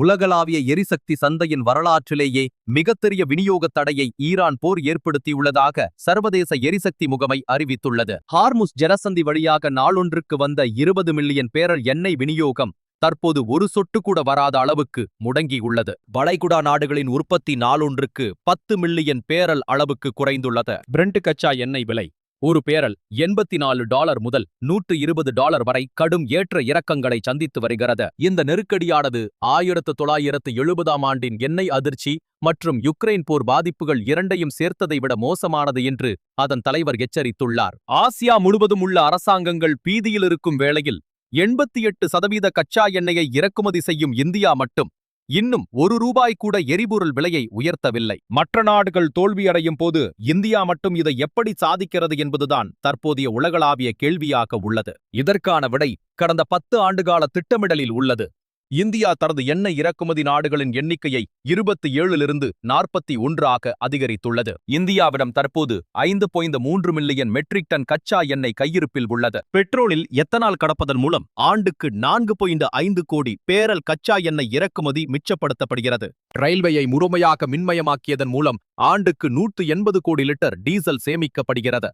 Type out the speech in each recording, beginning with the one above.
உலகளாவிய எரிசக்தி சந்தையின் வரலாற்றிலேயே மிகப்பெரிய விநியோக தடையை ஈரான் போர் ஏற்படுத்தியுள்ளதாக சர்வதேச எரிசக்தி முகமை அறிவித்துள்ளது. ஹார்முஸ் ஜலசந்தி வழியாக நாளொன்றுக்கு வந்த 20 மில்லியன் பேரல் எண்ணெய் விநியோகம் தற்போது ஒரு சொட்டு கூட வராத அளவுக்கு முடங்கியுள்ளது. வளைகுடா நாடுகளின் உற்பத்தி நாளொன்றுக்கு 10 மில்லியன் பேரல் அளவுக்கு குறைந்துள்ளது. பிரெண்ட் கச்சா எண்ணெய் விலை ஒரு பேரல் $84 முதல் $120 வரை கடும் ஏற்ற இறக்கங்களை சந்தித்து வருகிறது. இந்த நெருக்கடியானது 1970ஆம் ஆண்டின் எண்ணெய் அதிர்ச்சி மற்றும் யுக்ரைன் போர் பாதிப்புகள் இரண்டையும் சேர்த்ததை விட மோசமானது என்று அதன் தலைவர் எச்சரித்துள்ளார். ஆசியா முழுவதும் உள்ள அரசாங்கங்கள் பீதியில் இருக்கும் வேளையில் 88% கச்சா எண்ணெயை இறக்குமதி செய்யும் இந்தியா மட்டும் இன்னும் ₹1 கூட எரிபொருள் விலையை உயர்த்தவில்லை. மற்ற நாடுகள் தோல்வியடையும் போது இந்தியா மட்டும் இதை எப்படி சாதிக்கிறது என்பதுதான் தற்போதைய உலகளாவிய கேள்வியாக உள்ளது. இதற்கான விடை கடந்த 10 ஆண்டுகால திட்டமிடலில் உள்ளது. இந்தியா தனது எண்ணெய் இறக்குமதி நாடுகளின் எண்ணிக்கையை 27லிருந்து 41ஆக அதிகரித்துள்ளது. இந்தியாவிடம் தற்போது 5.3 மில்லியன் மெட்ரிக் டன் கச்சா எண்ணெய் கையிருப்பில் உள்ளது. பெட்ரோலில் எத்தனால் கலப்பதன் மூலம் ஆண்டுக்கு 4.5 கோடி பேரல் கச்சா எண்ணெய் இறக்குமதி மிச்சப்படுத்தப்படுகிறது. ரயில்வேயை முழுமையாக மின்மயமாக்கியதன் மூலம் ஆண்டுக்கு 180 கோடி லிட்டர் டீசல் சேமிக்கப்படுகிறது.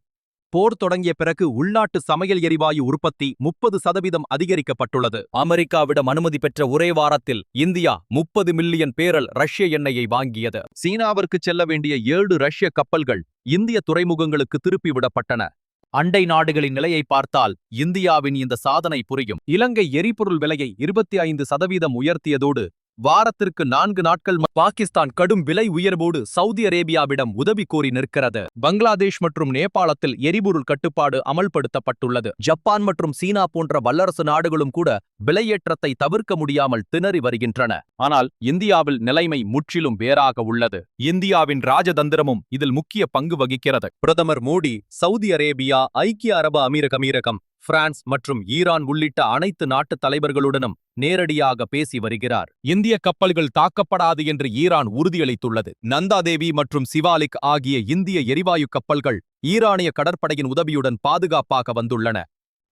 போர் தொடங்கிய பிறகு உள்நாட்டு சமையல் எரிவாயு உற்பத்தி 30% அதிகரிக்கப்பட்டுள்ளது. அமெரிக்காவிடம் அனுமதி பெற்ற ஒரே வாரத்தில் இந்தியா 30 மில்லியன் பேரல் ரஷ்ய எண்ணெயை வாங்கியது. சீனாவிற்கு செல்ல வேண்டிய 7 ரஷ்ய கப்பல்கள் இந்திய துறைமுகங்களுக்கு திருப்பிவிடப்பட்டன. அண்டை நாடுகளின் நிலையை பார்த்தால் இந்தியாவின் இந்த சாதனை புரியும். இலங்கை எரிபொருள் விலையை 25% உயர்த்தியதோடு வாரத்திற்கு 4 நாட்கள் பாகிஸ்தான் கடும் விலை உயர்வோடு சவுதி அரேபியாவிடம் உதவி கோரி நிற்கிறது. பங்களாதேஷ் மற்றும் நேபாளத்தில் எரிபொருள் கட்டுப்பாடு அமல்படுத்தப்பட்டுள்ளது. ஜப்பான் மற்றும் சீனா போன்ற வல்லரசு நாடுகளும் கூட விலையேற்றத்தை தவிர்க்க முடியாமல் திணறி வருகின்றன. ஆனால் இந்தியாவில் நிலைமை முற்றிலும் வேறாக உள்ளது. இந்தியாவின் ராஜதந்திரமும் இதில் முக்கிய பங்கு வகிக்கிறது. பிரதமர் மோடி சவுதி அரேபியா, ஐக்கிய அரபு அமீரகம், பிரான்ஸ் மற்றும் ஈரான் உள்ளிட்ட அனைத்து நாட்டு தலைவர்களுடனும் நேரடியாக பேசி வருகிறார். இந்திய கப்பல்கள் தாக்கப்படாது என்று ஈரான் உறுதியளித்துள்ளது. நந்தாதேவி மற்றும் சிவாலிக் ஆகிய இந்திய எரிவாயு கப்பல்கள் ஈரானிய கடற்படையின் உதவியுடன் பாதுகாப்பாக வந்துள்ளன.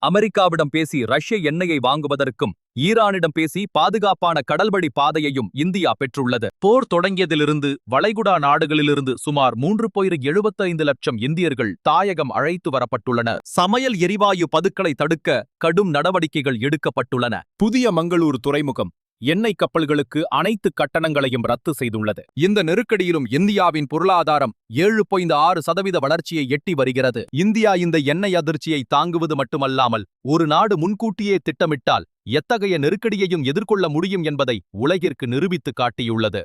அமெரிக்காவிடம் பேசி ரஷ்ய எண்ணெயை வாங்குவதற்கும் ஈரானிடம் பேசி பாதுகாப்பான கடல்வழி பாதையையும் இந்தியா பெற்றுள்ளது. போர் தொடங்கியதிலிருந்து வளைகுடா நாடுகளிலிருந்து சுமார் 3.75 லட்சம் இந்தியர்கள் தாயகம் அழைத்து வரப்பட்டுள்ளனர். சமையல் எரிவாயு பதுக்களை தடுக்க கடும் நடவடிக்கைகள் எடுக்கப்பட்டுள்ளன. புதிய மங்களூரு துறைமுகம் எண்ணெய் கப்பல்களுக்கு அனைத்து கட்டணங்களையும் ரத்து செய்துள்ளது. இந்த நெருக்கடியிலும் இந்தியாவின் பொருளாதாரம் 7.6% வளர்ச்சியை எட்டி வருகிறது. இந்தியா இந்த எண்ணெய் அதிர்ச்சியை தாங்குவது மட்டுமல்லாமல் ஒரு நாடு முன்கூட்டியே திட்டமிட்டால் எத்தகைய நெருக்கடியையும் எதிர்கொள்ள முடியும் என்பதை உலகிற்கு நிரூபித்து காட்டியுள்ளது.